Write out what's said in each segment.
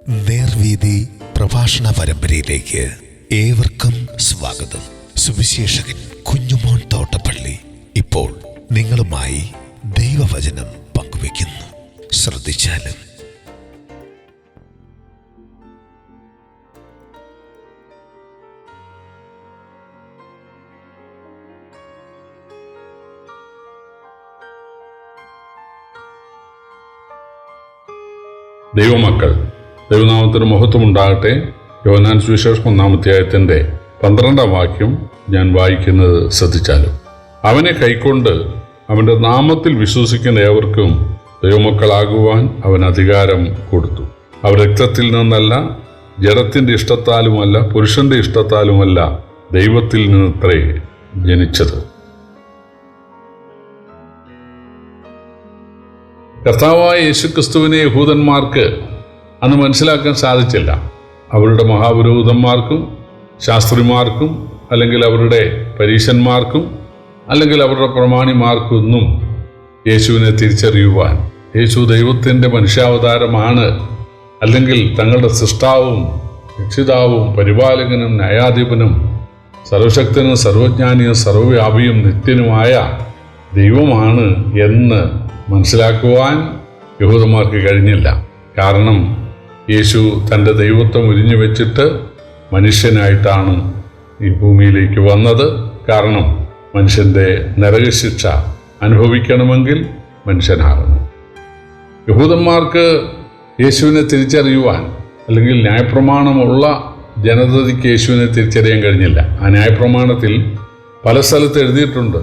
നേർവീതി പ്രഭാഷണ പരമ്പരയിലേക്ക് ഏവർക്കും സ്വാഗതം. സുവിശേഷകൻ കുഞ്ഞുമോൻ തോട്ടപ്പള്ളി ഇപ്പോൾ നിങ്ങളുമായി ദൈവവചനം പങ്കുവയ്ക്കുന്നു. ശ്രദ്ധിച്ചാലും. ദൈവമക്കൾ, ദൈവനാമത്തിന് മഹത്വമുണ്ടാകട്ടെ. യോഹന്നാൻ സുവിശേഷം 1-ാം അധ്യായത്തിൻ്റെ 12-ാം വാക്യം ഞാൻ വായിക്കുന്നത് ശ്രദ്ധിച്ചാലും. അവനെ കൈക്കൊണ്ട് അവൻ്റെ നാമത്തിൽ വിശ്വസിക്കുന്ന ഏവർക്കും ദൈവമക്കളാകുവാൻ അവൻ അധികാരം കൊടുത്തു. അവർ രക്തത്തിൽ നിന്നല്ല, ജഡത്തിൻ്റെ ഇഷ്ടത്താലുമല്ല, പുരുഷന്റെ ഇഷ്ടത്താലുമല്ല, ദൈവത്തിൽ നിന്നത്രേ ജനിച്ചത്. കർത്താവായ യേശുക്രിസ്തുവിനെ യഹൂദന്മാർക്ക് അന്ന് മനസ്സിലാക്കാൻ സാധിച്ചില്ല. അവരുടെ മഹാപുരോഹിതന്മാർക്കും ശാസ്ത്രിമാർക്കും അല്ലെങ്കിൽ അവരുടെ പരീശന്മാർക്കും അല്ലെങ്കിൽ അവരുടെ പ്രമാണിമാർക്കൊന്നും യേശുവിനെ തിരിച്ചറിയുവാൻ, യേശു ദൈവത്തിൻ്റെ മനുഷ്യാവതാരമാണ്, അല്ലെങ്കിൽ തങ്ങളുടെ സൃഷ്ടാവും രക്ഷിതാവും പരിപാലകനും ന്യായാധിപനും സർവശക്തനും സർവജ്ഞാനിയും സർവവ്യാപിയും നിത്യനുമായ ദൈവമാണ് എന്ന് മനസ്സിലാക്കുവാൻ യഹൂദന്മാർക്ക് കഴിഞ്ഞില്ല. കാരണം യേശു തൻ്റെ ദൈവത്വം ഉരിഞ്ഞു വെച്ചിട്ട് മനുഷ്യനായിട്ടാണ് ഈ ഭൂമിയിലേക്ക് വന്നത്. കാരണം മനുഷ്യൻ്റെ നരകശിക്ഷ അനുഭവിക്കണമെങ്കിൽ മനുഷ്യനാകണം. യഹൂദന്മാർക്ക് യേശുവിനെ തിരിച്ചറിയുവാൻ, അല്ലെങ്കിൽ ന്യായപ്രമാണമുള്ള ജനതയ്ക്ക് യേശുവിനെ തിരിച്ചറിയാൻ കഴിഞ്ഞില്ല. ആ ന്യായപ്രമാണത്തിൽ പല സ്ഥലത്ത് എഴുതിയിട്ടുണ്ട്.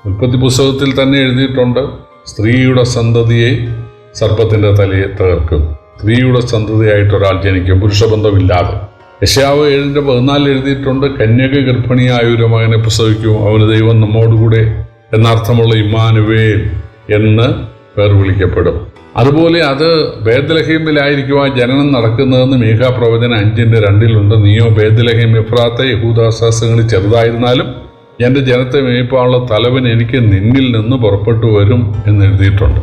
ഉൽപ്പത്തി പുസ്തകത്തിൽ തന്നെ എഴുതിയിട്ടുണ്ട്, സ്ത്രീയുടെ സന്തതിയെ സർപ്പത്തിൻ്റെ തലയെ തകർക്കും, സ്ത്രീയുടെ സന്തതിയായിട്ടൊരാൾ ജനിക്കും, പുരുഷബന്ധമില്ലാതെ. യെശയ്യാവ് 7:14 എഴുതിയിട്ടുണ്ട്, കന്യക ഗർഭിണിയായ ഒരു മകനെ പ്രസവിക്കും, അവന് ദൈവം നമ്മോടുകൂടെ എന്നർത്ഥമുള്ള ഇമ്മാനുവേൽ എന്ന് പേർ വിളിക്കപ്പെടും. അതുപോലെ അത് ബേത്ലഹേമിലായിരിക്കും ആ ജനനം നടക്കുന്നതെന്ന് മീഖാ പ്രവചനം 5:2 നീയോ ബേത്ലഹേം എഫ്രാത്തെ, യഹൂദാശാസ്ത്രങ്ങളിൽ ചെറുതായിരുന്നാലും എൻ്റെ ജനത്തെ മേയ്പ്പാനുള്ള തലവൻ എനിക്ക് നിന്നിൽ നിന്ന് പുറപ്പെട്ടു വരും എന്ന് എഴുതിയിട്ടുണ്ട്.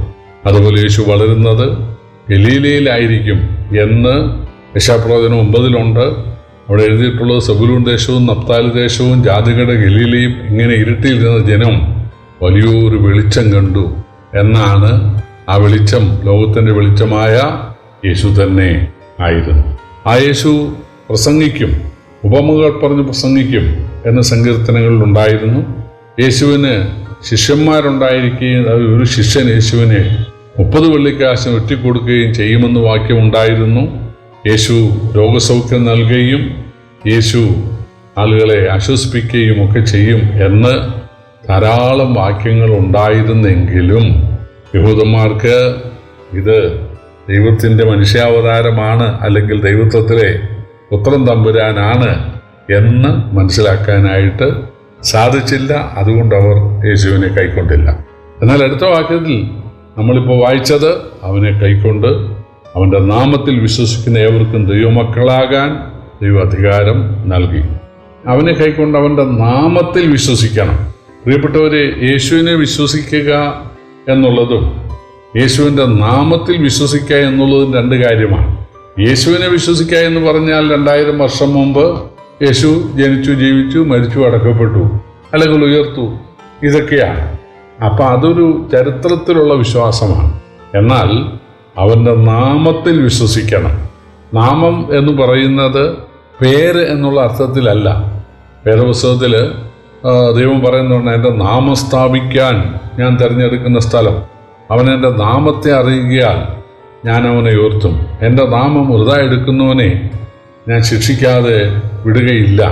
അതുപോലെ യേശു വളരുന്നത് ഗലീലയിലായിരിക്കും എന്ന് യെശയ്യാപ്രവചനം 9 അവിടെ എഴുതിയിട്ടുള്ളത്. സെബൂലൂൻ ദേശവും നഫ്താലി ദേശവും ജാതികളുടെ ഗലീലയും ഇങ്ങനെ ഇരുട്ടിയിരുന്ന ജനം വലിയൊരു വെളിച്ചം കണ്ടു എന്നാണ്. ആ വെളിച്ചം ലോകത്തിൻ്റെ വെളിച്ചമായ യേശു തന്നെ ആയിരുന്നു. ആ യേശു പ്രസംഗിക്കും, ഉപമകൾ പറഞ്ഞ് പ്രസംഗിക്കും എന്ന സങ്കീർത്തനങ്ങളിൽ ഉണ്ടായിരുന്നു. യേശുവിന് ശിഷ്യന്മാരുണ്ടായിരിക്കുകയും ഒരു ശിഷ്യൻ യേശുവിനെ 30 വെള്ളിക്കാശ് ഒറ്റിക്കൊടുക്കുകയും ചെയ്യുമെന്ന് വാക്യമുണ്ടായിരുന്നു. യേശു രോഗസൗഖ്യം നൽകുകയും യേശു ആളുകളെ ആശ്വസിപ്പിക്കുകയും ഒക്കെ ചെയ്യും എന്ന് ധാരാളം വാക്യങ്ങൾ ഉണ്ടായിരുന്നെങ്കിലും യഹൂദന്മാർക്ക് ഇത് ദൈവത്തിൻ്റെ മനുഷ്യാവതാരമാണ്, അല്ലെങ്കിൽ ദൈവത്വത്തിലെ പുത്രൻ തമ്പുരാനാണ് എന്ന് മനസ്സിലാക്കാനായിട്ട് സാധിച്ചില്ല. അതുകൊണ്ട് അവർ യേശുവിനെ കൈക്കൊണ്ടില്ല. എന്നാൽ അടുത്ത വാക്യത്തിൽ നമ്മളിപ്പോൾ വായിച്ചത്, അവനെ കൈക്കൊണ്ട് അവൻ്റെ നാമത്തിൽ വിശ്വസിക്കുന്ന ഏവർക്കും ദൈവമക്കളാകാൻ ദൈവ അധികാരം നൽകി. അവനെ കൈക്കൊണ്ട് അവൻ്റെ നാമത്തിൽ വിശ്വസിക്കണം. പ്രിയപ്പെട്ടവരെ, യേശുവിനെ വിശ്വസിക്കുക എന്നുള്ളതും യേശുവിൻ്റെ നാമത്തിൽ വിശ്വസിക്കുക എന്നുള്ളതും രണ്ട് കാര്യമാണ്. യേശുവിനെ വിശ്വസിക്കുക എന്ന് പറഞ്ഞാൽ 2000 വർഷം മുമ്പ് യേശു ജനിച്ചു, ജീവിച്ചു, മരിച്ചു, അടക്കപ്പെട്ടു, അല്ലെങ്കിൽ ഉയർത്തു, ഇതൊക്കെയാണ്. അപ്പം അതൊരു ചരിത്രത്തിലുള്ള വിശ്വാസമാണ്. എന്നാൽ അവൻ്റെ നാമത്തിൽ വിശ്വസിക്കണം. നാമം എന്ന് പറയുന്നത് പേര് എന്നുള്ള അർത്ഥത്തിലല്ല. വേദപുസ്തകത്തിൽ ദൈവം പറയുന്നുണ്ട്, എൻ്റെ നാമം സ്ഥാപിക്കാൻ ഞാൻ തിരഞ്ഞെടുക്കുന്ന സ്ഥലം, അവൻ എൻ്റെ നാമത്തെ അറിയുകയാൽ ഞാൻ അവനെ ഉയർത്തും, എൻ്റെ നാമം വൃഥാ എടുക്കുന്നവനെ ഞാൻ ശിക്ഷിക്കാതെ വിടുകയില്ല.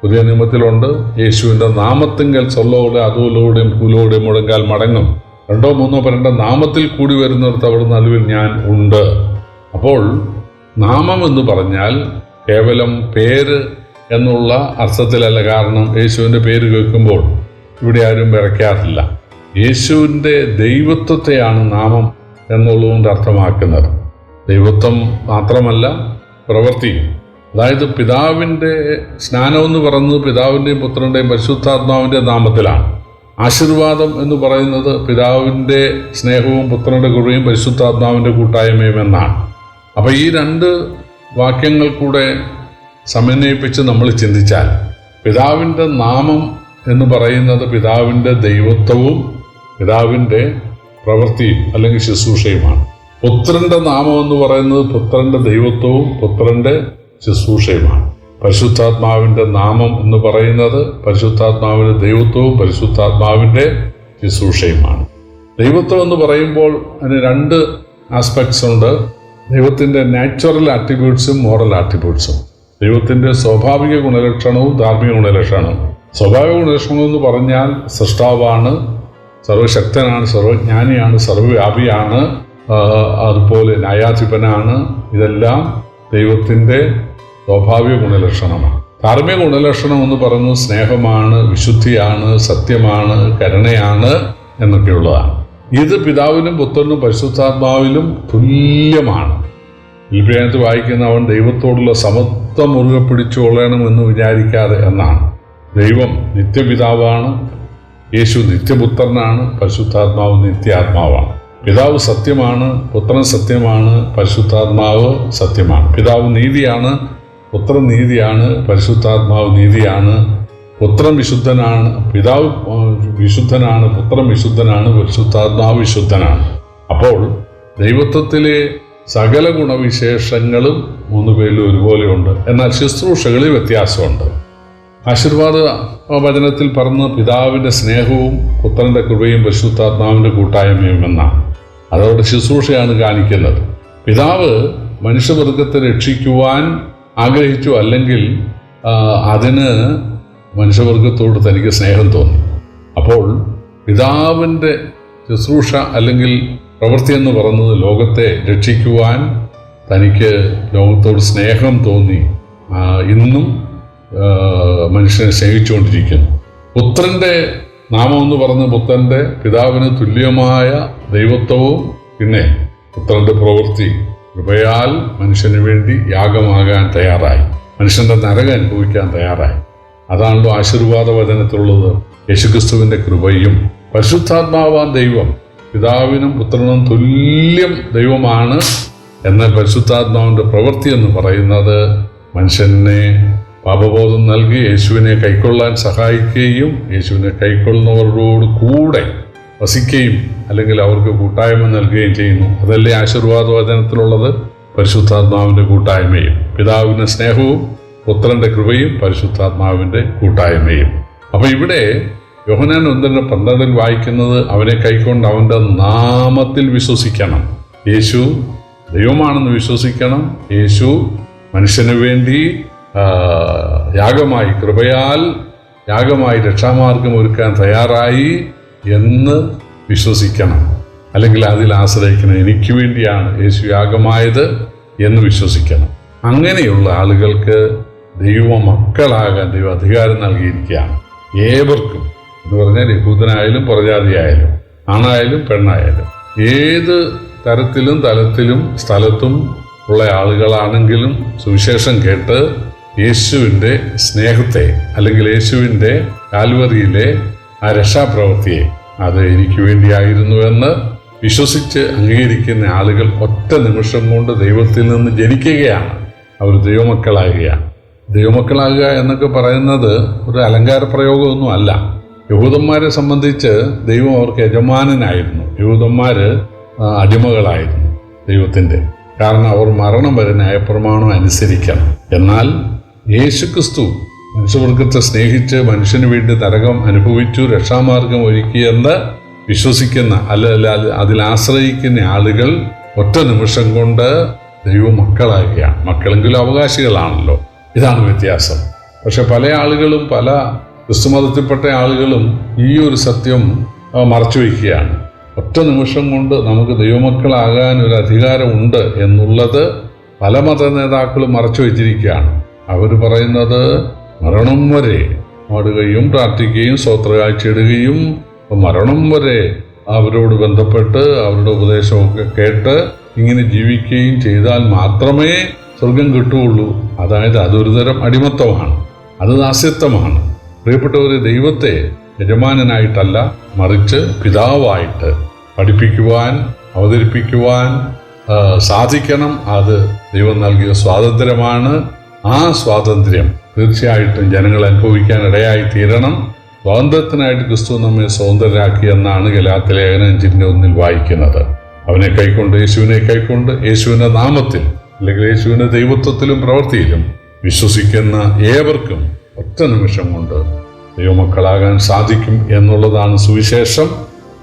പുതിയ നിയമത്തിലുണ്ട്, യേശുവിൻ്റെ നാമത്തിങ്കൽ സ്വർലോടെ അധോലോടെയും ഭൂലോടെയും മുഴങ്കാൽ മടങ്ങും, 2-3 പേരുടെ നാമത്തിൽ കൂടി വരുന്നിടത്ത് അവിടെ നടുവിൽ ഞാൻ ഉണ്ട്. അപ്പോൾ നാമം എന്ന് പറഞ്ഞാൽ കേവലം പേര് എന്നുള്ള അർത്ഥത്തിലല്ല. കാരണം യേശുവിൻ്റെ പേര് കേൾക്കുമ്പോൾ ഇവിടെ ആരും വിറയ്ക്കാറില്ല. യേശുവിൻ്റെ ദൈവത്വത്തെയാണ് നാമം എന്നുള്ളതുകൊണ്ട് അർത്ഥമാക്കുന്നത്. ദൈവത്വം മാത്രമല്ല, പ്രവൃത്തിയും. അതായത് പിതാവിൻ്റെ സ്നാനമെന്ന് പറയുന്നത് പിതാവിൻ്റെയും പുത്രൻ്റെയും പരിശുദ്ധാത്മാവിൻ്റെ നാമത്തിലാണ്. ആശീർവാദം എന്ന് പറയുന്നത് പിതാവിൻ്റെ സ്നേഹവും പുത്രൻ്റെ കൃപയും പരിശുദ്ധാത്മാവിൻ്റെ കൂട്ടായ്മയും എന്നാണ്. അപ്പോൾ ഈ രണ്ട് വാക്യങ്ങൾ കൂടെ സമന്വയിപ്പിച്ച് നമ്മൾ ചിന്തിച്ചാൽ, പിതാവിൻ്റെ നാമം എന്ന് പറയുന്നത് പിതാവിൻ്റെ ദൈവത്വവും പിതാവിൻ്റെ പ്രവൃത്തിയും അല്ലെങ്കിൽ ശുശ്രൂഷയുമാണ്. പുത്രൻ്റെ നാമം എന്ന് പറയുന്നത് പുത്രൻ്റെ ദൈവത്വവും പുത്രൻ്റെ ശുശ്രൂഷയുമാണ്. പരിശുദ്ധാത്മാവിൻ്റെ നാമം എന്ന് പറയുന്നത് പരിശുദ്ധാത്മാവിൻ്റെ ദൈവത്വവും പരിശുദ്ധാത്മാവിൻ്റെ ശുശ്രൂഷയുമാണ്. ദൈവത്വം എന്ന് പറയുമ്പോൾ അതിന് രണ്ട് ആസ്പെക്ട്സ് ഉണ്ട്. ദൈവത്തിൻ്റെ നാച്ചുറൽ ആട്രിബ്യൂട്ട്സും മോറൽ ആട്രിബ്യൂട്ട്സും. ദൈവത്തിൻ്റെ സ്വാഭാവിക ഗുണലക്ഷണവും ധാർമ്മിക ഗുണലക്ഷണവും. സ്വാഭാവിക ഗുണലക്ഷണം എന്ന് പറഞ്ഞാൽ സൃഷ്ടാവാണ്, സർവശക്തനാണ്, സർവജ്ഞാനിയാണ്, സർവവ്യാപിയാണ്, അതുപോലെ ന്യായാധിപനാണ്. ഇതെല്ലാം ദൈവത്തിൻ്റെ സ്വാഭാവിക ഗുണലക്ഷണമാണ്. ധാർമ്മിക ഗുണലക്ഷണം എന്ന് പറയുന്നത് സ്നേഹമാണ്, വിശുദ്ധിയാണ്, സത്യമാണ്, കരുണയാണ് എന്നൊക്കെയുള്ളതാണ്. ഇത് പിതാവിനും പുത്രനും പരിശുദ്ധാത്മാവിലും തുല്യമാണ്. ഫിലിപ്പിയർ വായിക്കുന്ന അവൻ ദൈവത്തോടുള്ള സമത്വം മുറുകെ പിടിച്ചുകൊള്ളണമെന്ന് വിചാരിക്കാതെ എന്നാണ്. ദൈവം നിത്യപിതാവാണ്, യേശു നിത്യപുത്രനാണ്, പരിശുദ്ധാത്മാവ് നിത്യാത്മാവാണ്. പിതാവ് സത്യമാണ്, പുത്രൻ സത്യമാണ്, പരിശുദ്ധാത്മാവ് സത്യമാണ്. പിതാവ് നീതിയാണ്, പുത്രൻ നീതിയാണ്, പരിശുദ്ധാത്മാവ് നീതിയാണ്. പുത്രൻ വിശുദ്ധനാണ്, പിതാവ് വിശുദ്ധനാണ്, പുത്രൻ വിശുദ്ധനാണ്, പരിശുദ്ധാത്മാവ് വിശുദ്ധനാണ്. അപ്പോൾ ദൈവത്വത്തിലെ സകല ഗുണവിശേഷങ്ങളും മൂന്ന് പേരിലും ഒരുപോലെയുണ്ട്. എന്നാൽ ശുശ്രൂഷകളിൽ വ്യത്യാസമുണ്ട്. ആശീർവാദ വചനത്തിൽ പറഞ്ഞ പിതാവിൻ്റെ സ്നേഹവും പുത്രൻ്റെ കൃപയും പരിശുദ്ധാത്മാവിൻ്റെ കൂട്ടായ്മയും എന്നാണ്. അതോടെ ശുശ്രൂഷയാണ് കാണിക്കുന്നത്. പിതാവ് മനുഷ്യവർഗത്തെ രക്ഷിക്കുവാൻ ആഗ്രഹിച്ചു, അല്ലെങ്കിൽ അതിന് മനുഷ്യവർഗത്തോട് തനിക്ക് സ്നേഹം തോന്നി. അപ്പോൾ പിതാവിൻ്റെ ശുശ്രൂഷ അല്ലെങ്കിൽ പ്രവൃത്തി എന്ന് പറയുന്നത് ലോകത്തെ രക്ഷിക്കുവാൻ തനിക്ക് ലോകത്തോട് സ്നേഹം തോന്നി. ഇന്നും മനുഷ്യനെ സ്നേഹിച്ചുകൊണ്ടിരിക്കുന്നു. പുത്രൻ്റെ നാമം എന്ന് പറഞ്ഞ പുത്രൻ്റെ പിതാവിന് തുല്യമായ ദൈവത്വവും പിന്നെ പുത്രൻ്റെ പ്രവൃത്തി കൃപയാൽ മനുഷ്യന് വേണ്ടി യാഗമാകാൻ തയ്യാറായി, മനുഷ്യൻ്റെ നരകം അനുഭവിക്കാൻ തയ്യാറായി. അതാണല്ലോ ആശീർവാദ വചനത്തിലുള്ളത്. യേശുക്രിസ്തുവിൻ്റെ കൃപയും പരിശുദ്ധാത്മാവാൻ ദൈവം പിതാവിനും പുത്രനും തുല്യം ദൈവമാണ്. എന്നാൽ പരിശുദ്ധാത്മാവിൻ്റെ പ്രവൃത്തി എന്ന് പറയുന്നത് മനുഷ്യനെ പാപബോധം നൽകി യേശുവിനെ കൈക്കൊള്ളാൻ സഹായിക്കുകയും യേശുവിനെ കൈക്കൊള്ളുന്നവരോട് കൂടെ വസിക്കുകയും അല്ലെങ്കിൽ അവർക്ക് കൂട്ടായ്മ നൽകുകയും ചെയ്യുന്നു. അതല്ലേ ആശീർവാദ വചനത്തിലുള്ളത്, പരിശുദ്ധാത്മാവിൻ്റെ കൂട്ടായ്മയും. പിതാവിൻ്റെ സ്നേഹവും പുത്രൻ്റെ കൃപയും പരിശുദ്ധാത്മാവിൻ്റെ കൂട്ടായ്മയും. അപ്പോൾ ഇവിടെ യോഹന്നാൻ 1:12 വായിക്കുന്നത് അവനെ കൈക്കൊണ്ട് അവൻ്റെ നാമത്തിൽ വിശ്വസിക്കണം. യേശു ദൈവമാണെന്ന് വിശ്വസിക്കണം. യേശു മനുഷ്യന് വേണ്ടി യാഗമായി, കൃപയാൽ യാഗമായി രക്ഷാമാർഗം ഒരുക്കാൻ തയ്യാറായി എന്ന് വിശ്വസിക്കണം. അല്ലെങ്കിൽ അതിൽ ആശ്രയിക്കണം. എനിക്ക് വേണ്ടിയാണ് യേശു യാഗമായത് എന്ന് വിശ്വസിക്കണം. അങ്ങനെയുള്ള ആളുകൾക്ക് ദൈവ മക്കളാകാൻ ദൈവം അധികാരം നൽകിയിരിക്കുകയാണ്. ഏവർക്കും എന്ന് പറഞ്ഞാൽ യഹൂദനായാലും പുറജാതിയായാലും ആണായാലും പെണ്ണായാലും ഏത് തരത്തിലും തലത്തിലും സ്ഥലത്തും ഉള്ള ആളുകളാണെങ്കിലും സുവിശേഷം കേട്ട് യേശുവിൻ്റെ സ്നേഹത്തെ അല്ലെങ്കിൽ യേശുവിൻ്റെ കാൽവറിയിലെ ആ രക്ഷാപ്രവൃത്തിയെ അത് എനിക്ക് വേണ്ടിയായിരുന്നുവെന്ന് വിശ്വസിച്ച് അംഗീകരിക്കുന്ന ആളുകൾ ഒറ്റ നിമിഷം കൊണ്ട് ദൈവത്തിൽ നിന്ന് ജനിക്കുകയാണ്. അവർ ദൈവമക്കളാകുകയാണ്. ദൈവമക്കളാകുക എന്നൊക്കെ പറയുന്നത് ഒരു അലങ്കാര പ്രയോഗമൊന്നും അല്ല. യഹൂദന്മാരെ സംബന്ധിച്ച് ദൈവം അവർക്ക് യജമാനനായിരുന്നു. യഹൂദന്മാർ അടിമകളായിരുന്നു ദൈവത്തിൻ്റെ. കാരണം അവർ മരണം വരെ ന്യായപ്രമാണം അനുസരിക്കണം. എന്നാൽ യേശുക്രിസ്തു മനുഷ്യവർഗത്തെ സ്നേഹിച്ച് മനുഷ്യന് വേണ്ടി നരകം അനുഭവിച്ചു, രക്ഷാമാർഗം ഒരുക്കിയെന്ന് വിശ്വസിക്കുന്ന അല്ല അതിൽ ആശ്രയിക്കുന്ന ആളുകൾ ഒറ്റ നിമിഷം കൊണ്ട് ദൈവമക്കളാകുകയാണ്. മക്കളെങ്കിലും അവകാശികളാണല്ലോ. ഇതാണ് വ്യത്യാസം. പക്ഷെ പല ആളുകളും, പല ക്രിസ്തുമതത്തിൽപ്പെട്ട ആളുകളും ഈ ഒരു സത്യം മറച്ചു വയ്ക്കുകയാണ്. ഒറ്റ നിമിഷം കൊണ്ട് നമുക്ക് ദൈവമക്കളാകാൻ ഒരു അധികാരമുണ്ട് എന്നുള്ളത് പല മത നേതാക്കളും മറച്ചു വച്ചിരിക്കുകയാണ്. അവർ പറയുന്നത് മരണം വരെ പാടുകയും പ്രാർത്ഥിക്കുകയും സ്തോത്രകാഴ്ചയിടുകയും മരണം വരെ അവരോട് ബന്ധപ്പെട്ട് അവരുടെ ഉപദേശമൊക്കെ കേട്ട് ഇങ്ങനെ ജീവിക്കുകയും ചെയ്താൽ മാത്രമേ സ്വർഗം കിട്ടുകയുള്ളൂ. അതായത് അതൊരു തരം അടിമത്തമാണ്, അത് ദാസ്യത്വമാണ്. പ്രിയപ്പെട്ടവരെ, ദൈവത്തെ യജമാനനായിട്ടല്ല മറിച്ച് പിതാവായിട്ട് പഠിപ്പിക്കുവാൻ, അവതരിപ്പിക്കുവാൻ, സാധിക്കണം. അത് ദൈവം നൽകിയ സ്വാതന്ത്ര്യമാണ്. ആ സ്വാതന്ത്ര്യം തീർച്ചയായിട്ടും ജനങ്ങൾ അനുഭവിക്കാൻ ഇടയായി തീരണം. സ്വാതന്ത്ര്യത്തിനായിട്ട് ക്രിസ്തു നമ്മെ സ്വതന്ത്രരാക്കി എന്നാണ് ഗലാത്യ ലേഖനം 5:1 വായിക്കുന്നത്. അവനെ കൈക്കൊണ്ട്, യേശുവിനെ കൈക്കൊണ്ട്, യേശുവിൻ്റെ നാമത്തിൽ അല്ലെങ്കിൽ യേശുവിൻ്റെ ദൈവത്വത്തിലും പ്രവൃത്തിയിലും വിശ്വസിക്കുന്ന ഏവർക്കും ഒറ്റ നിമിഷം കൊണ്ട് ദൈവമക്കളാകാൻ സാധിക്കും എന്നുള്ളതാണ് സുവിശേഷം.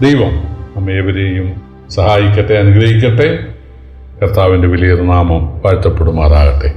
ദൈവം നമ്മേവരെയും സഹായിക്കട്ടെ, അനുഗ്രഹിക്കട്ടെ. കർത്താവിൻ്റെ വലിയ നാമം വാഴ്ത്തപ്പെടുമാറാകട്ടെ.